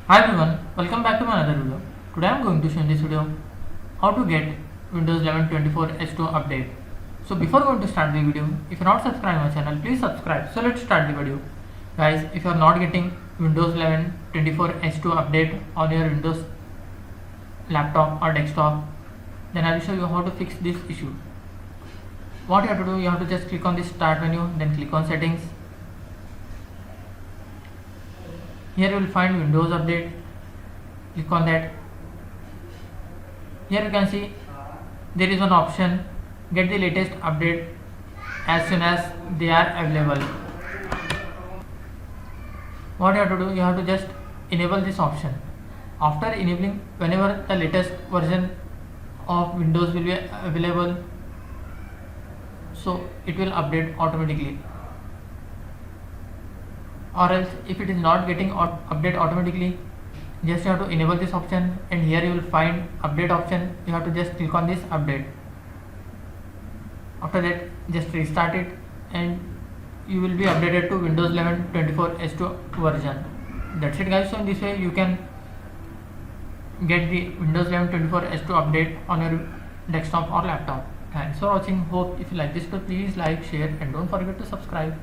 Hi everyone, welcome back to my another video. Today I am going to show in this video how to get Windows 11 24 H2 update. So before going to start the video, if you are not subscribed my channel, please subscribe. So let's start the video. Guys, if you are not getting Windows 11 24 H2 update on your Windows laptop or desktop, then I will show you how to fix this issue. What you have to do, you have to just click on this start menu, then click on settings. Here you will find Windows update. Click on that. Here you can see there is an option get the latest update as soon as they are available. What you have to do, you have to just enable this option. After enabling, whenever the latest version of Windows will be available, so it will update automatically. Or else if it is not getting update automatically, just you have to enable this option, and here you will find update option. You have to just click on this update. After that, just restart it and you will be updated to Windows 11 24 H2 version. That's it guys. So in this way you can get the Windows 11 24 H2 update on your desktop or laptop. Thanks for watching. Hope if you like this video, please like, share and don't forget to subscribe.